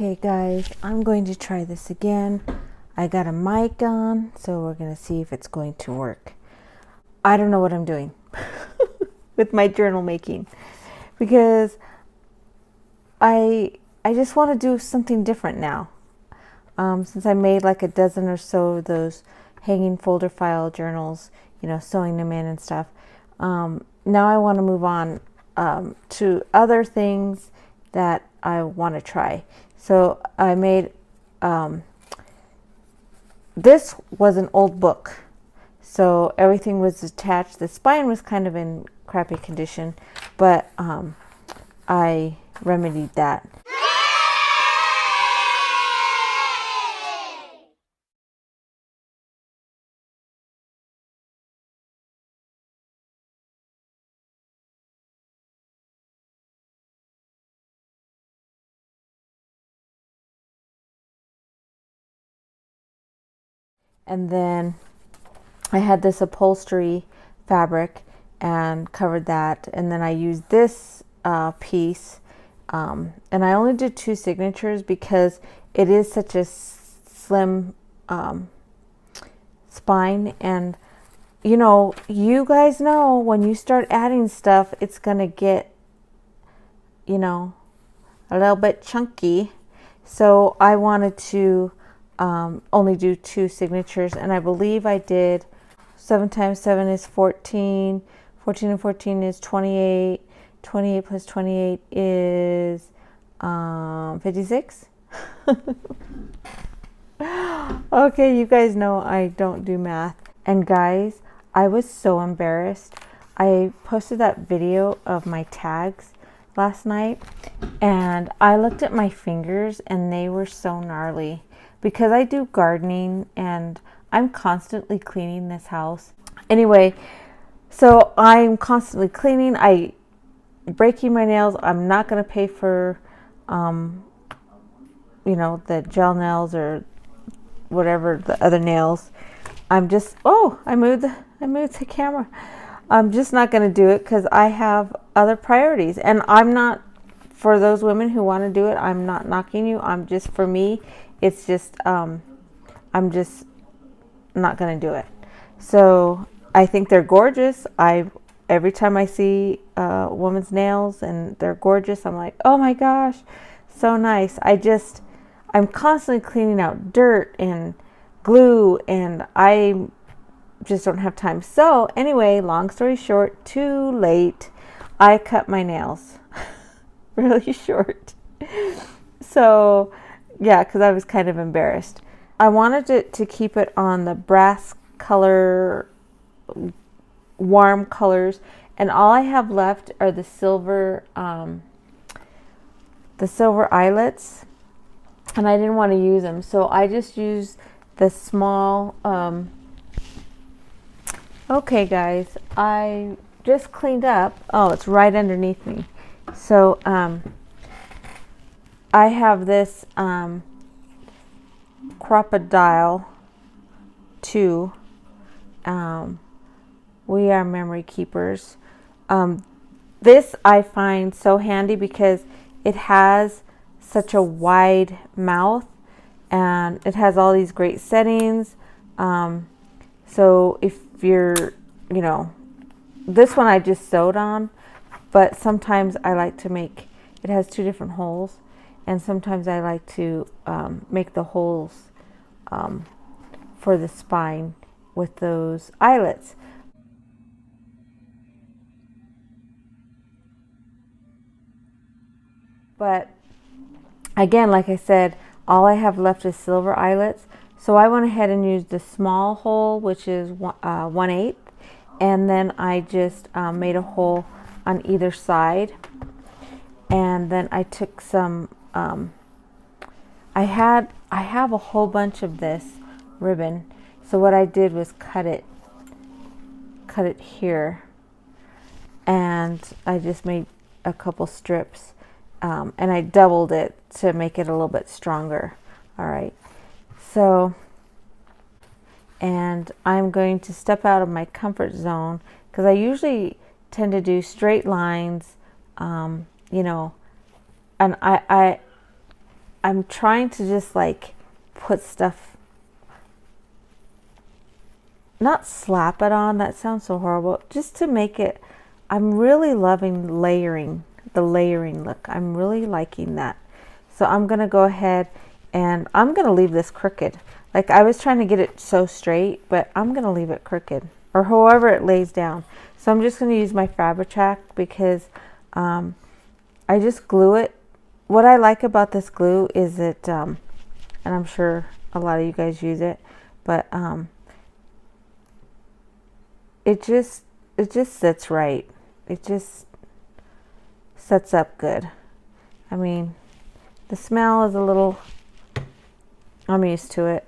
Okay guys, I'm going to try this again. I got a mic on, so we're going to see if it's going to work. I don't know what I'm doing with my journal making because I just want to do something different now. Since I made like a dozen or so of those hanging folder file journals, sewing them in and stuff. Now I want to move on to other things that I want to try. So I made, this was an old book. So everything was attached. The spine was kind of in crappy condition, but I remedied that. And then I had this upholstery fabric and covered that. And then I used this piece. And I only did 2 signatures because it is such a slim spine. And, you guys know when you start adding stuff, it's going to get, a little bit chunky. So I wanted to only do 2 signatures, and I believe I did 7 times 7 is 14, 14 and 14 is 28, 28 plus 28 is 56. Okay, you guys know I don't do math. And guys, I was so embarrassed. I posted that video of my tags last night, and I looked at my fingers and they were so gnarly. Because I do gardening and I'm constantly cleaning this house. Anyway, so I'm constantly cleaning. I breaking my nails. I'm not going to pay for, the gel nails or whatever the other nails. I'm just, I moved the camera. I'm just not going to do it because I have other priorities. And I'm not, for those women who want to do it, I'm not knocking you. I'm just, for me, it's just, I'm just not going to do it. So I think they're gorgeous. Every time I see a woman's nails and they're gorgeous, I'm like, oh my gosh, so nice. I'm constantly cleaning out dirt and glue, and I just don't have time. So anyway, long story short, too late. I cut my nails really short. So yeah, because I was kind of embarrassed. I wanted to keep it on the brass color, warm colors, and all I have left are the silver eyelets, and I didn't want to use them, so I just used the small. Okay, guys, I just cleaned up. Oh, it's right underneath me. So I have this Crocodile 2. We are memory keepers. This I find so handy because it has such a wide mouth and it has all these great settings. So if you're, this one I just sewed on, but sometimes I like to make, it has 2 different holes. And sometimes I like to make the holes for the spine with those eyelets. But again, like I said, all I have left is silver eyelets. So I went ahead and used the small hole, which is 1/8. And then I just made a hole on either side. And then I took some I have a whole bunch of this ribbon, so what I did was cut it here, and I just made a couple strips, and I doubled it to make it a little bit stronger. All right, so, and I'm going to step out of my comfort zone because I usually tend to do straight lines, and I'm trying to just like put stuff, not slap it on, that sounds so horrible, just to make it, I'm really loving layering, the layering look. I'm really liking that. So I'm going to go ahead and I'm going to leave this crooked. Like I was trying to get it so straight, but I'm going to leave it crooked, or however it lays down. So I'm just going to use my Fabri-Tac because I just glue it. What I like about this glue is it, and I'm sure a lot of you guys use it, but it just sits right. It just sets up good. I mean, the smell is a little, I'm used to it.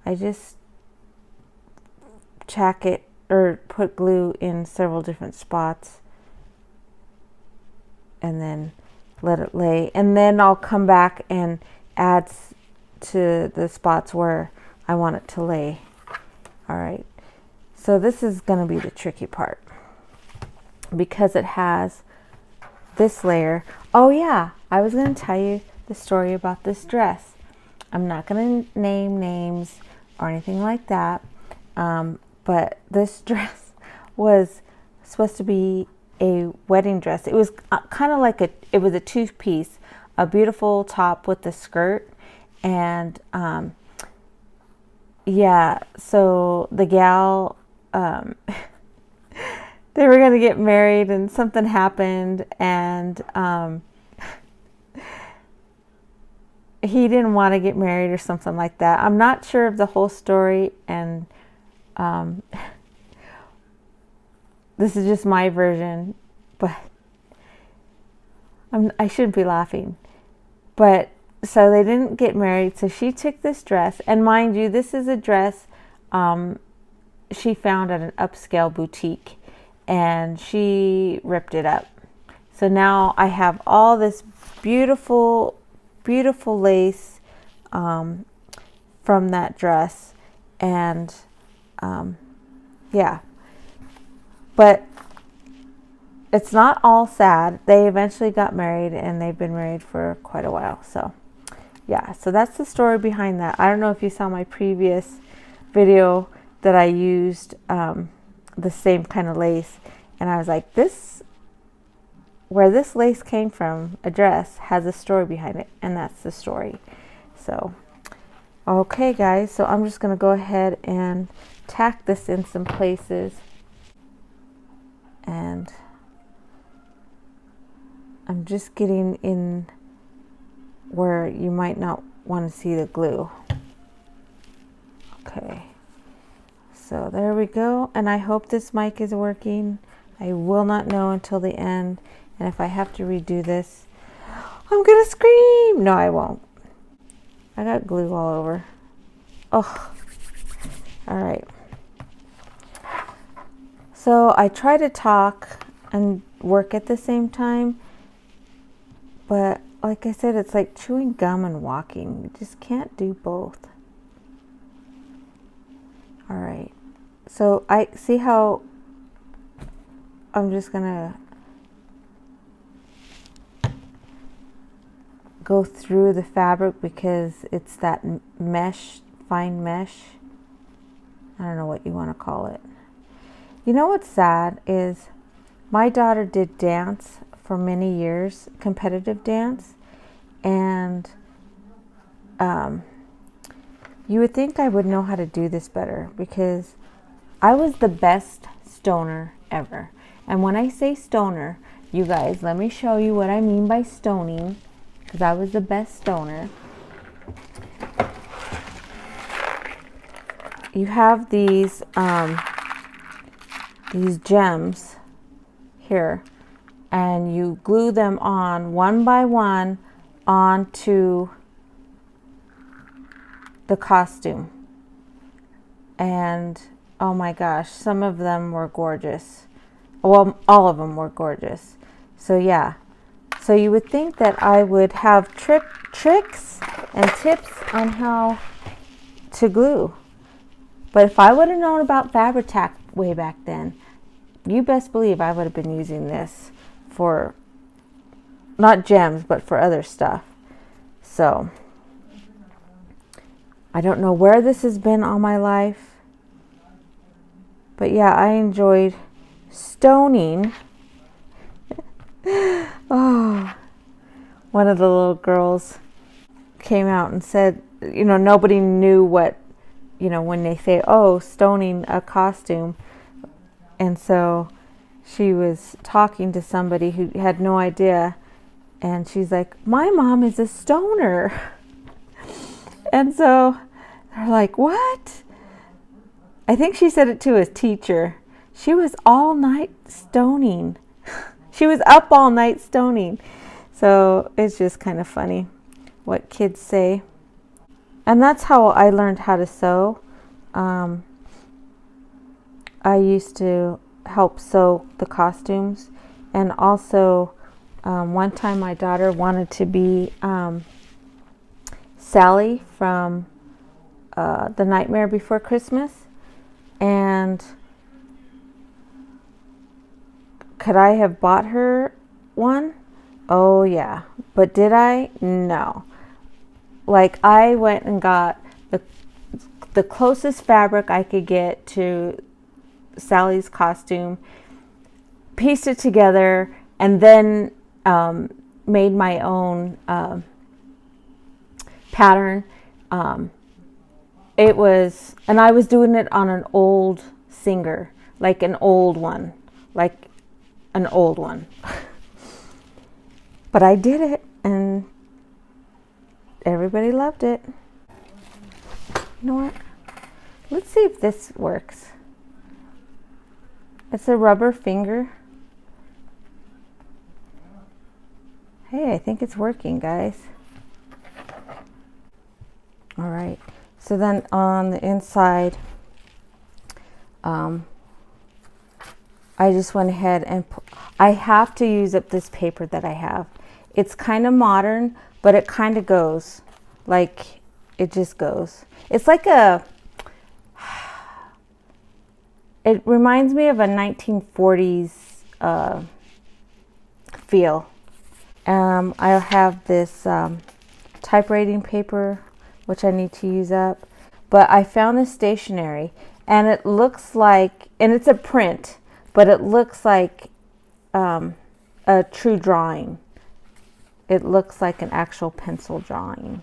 I just tack it or put glue in several different spots and then let it lay. And then I'll come back and add to the spots where I want it to lay. All right. So this is going to be the tricky part because it has this layer. Oh yeah, I was going to tell you the story about this dress. I'm not going to name names or anything like that, but this dress was supposed to be a wedding dress. It was kind of like it was a two-piece, a beautiful top with the skirt, and yeah, so the gal, they were going to get married and something happened, and he didn't want to get married or something like that. I'm not sure of the whole story, and this is just my version, but I shouldn't be laughing. But so they didn't get married, so she took this dress, and mind you, this is a dress she found at an upscale boutique, and she ripped it up. So now I have all this beautiful lace from that dress, and yeah, but it's not all sad. They eventually got married, and they've been married for quite a while. So yeah, so that's the story behind that. I don't know if you saw my previous video that I used the same kind of lace, and I was like, this, where this lace came from, a dress, has a story behind it, and that's the story. So okay guys, so I'm just going to go ahead and tack this in some places, and I'm just getting in where you might not want to see the glue. Okay, so there we go, and I hope this mic is working. I will not know until the end, and if I have to redo this, I'm gonna scream. No, I won't. I got glue all over. Oh, all right. So I try to talk and work at the same time, but like I said, it's like chewing gum and walking. You just can't do both. All right. So I see how I'm just gonna go through the fabric because it's that mesh, fine mesh. I don't know what you want to call it. You know what's sad is my daughter did dance for many years, competitive dance, and you would think I would know how to do this better because I was the best stoner ever. And when I say stoner, you guys, let me show you what I mean by stoning, because I was the best stoner. You have these gems here, and you glue them on one by one onto the costume. And oh my gosh, some of them were gorgeous. Well, all of them were gorgeous. So yeah, so you would think that I would have tricks and tips on how to glue. But if I would have known about Fabri-Tac way back then, you best believe I would have been using this for not gems, but for other stuff. So I don't know where this has been all my life, but yeah, I enjoyed stoning. Oh, one of the little girls came out and said, nobody knew what, when they say, oh, stoning a costume. And so she was talking to somebody who had no idea. And she's like, my mom is a stoner. And so they're like, what? I think she said it to his teacher. She was all night stoning. She was up all night stoning. So it's just kind of funny what kids say. And that's how I learned how to sew. I used to help sew the costumes. And also, one time my daughter wanted to be Sally from The Nightmare Before Christmas. And could I have bought her one? Oh yeah. But did I? No. Like, I went and got the closest fabric I could get to Sally's costume, pieced it together, and then made my own pattern. It was, and I was doing it on an old Singer, like an old one. But I did it, and everybody loved it. You know what? Let's see if this works. It's a rubber finger. Hey, I think it's working, guys. All right. So then on the inside, I just went ahead and I have to use up this paper that I have. It's kind of modern, but it kind of goes. Like, it just goes. It's like it reminds me of a 1940s feel. I have this typewriting paper, which I need to use up. But I found this stationery, and it looks like, and it's a print, but it looks like a true drawing. It looks like an actual pencil drawing.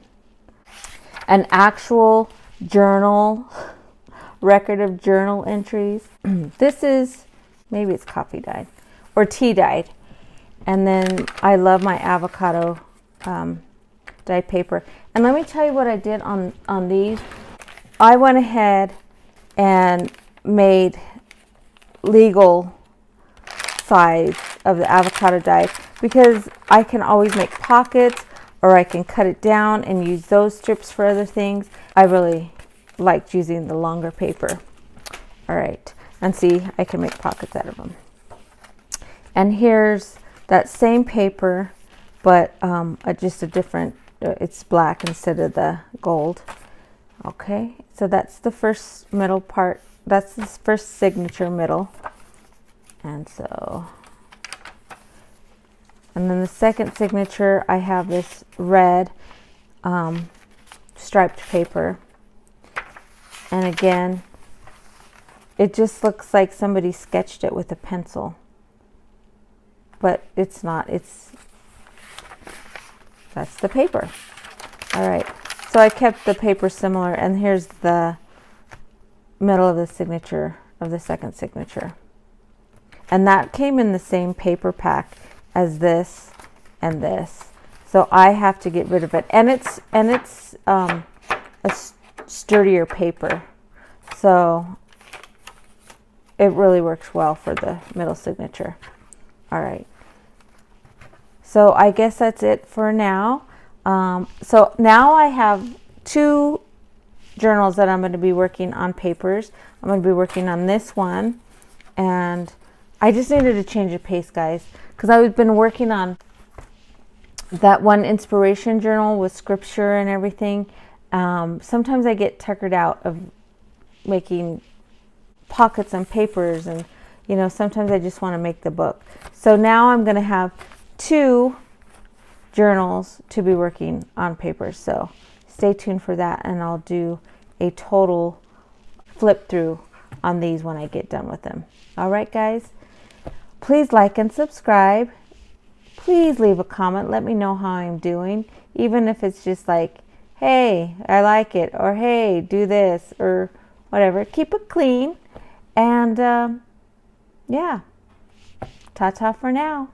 An actual journal, record of journal entries. This is, maybe it's coffee dyed or tea dyed. And then I love my avocado dyed paper. And let me tell you what I did on these. I went ahead and made legal size of the avocado dye, because I can always make pockets, or I can cut it down and use those strips for other things. I really liked using the longer paper. All right, and see, I can make pockets out of them. And here's that same paper, but just a different, it's black instead of the gold. Okay, so that's the first middle part. That's the first signature middle. And so, and then the second signature, I have this red striped paper. And again, it just looks like somebody sketched it with a pencil. But it's not, that's the paper. All right, so I kept the paper similar, and here's the middle of the signature of the second signature. And that came in the same paper pack as this and this. So I have to get rid of it. And it's a sturdier paper. So it really works well for the middle signature. All right. So I guess that's it for now. So now I have 2 journals that I'm going to be working on papers. I'm going to be working on this one, and I just needed to change the pace, guys, because I've been working on that one inspiration journal with scripture and everything. Sometimes I get tuckered out of making pockets and papers, and sometimes I just want to make the book. So now I'm going to have 2 journals to be working on papers. So stay tuned for that, and I'll do a total flip through on these when I get done with them. All right, guys, please like and subscribe. Please leave a comment. Let me know how I'm doing, even if it's just like, hey, I like it, or hey, do this, or whatever. Keep it clean. And yeah, ta-ta for now.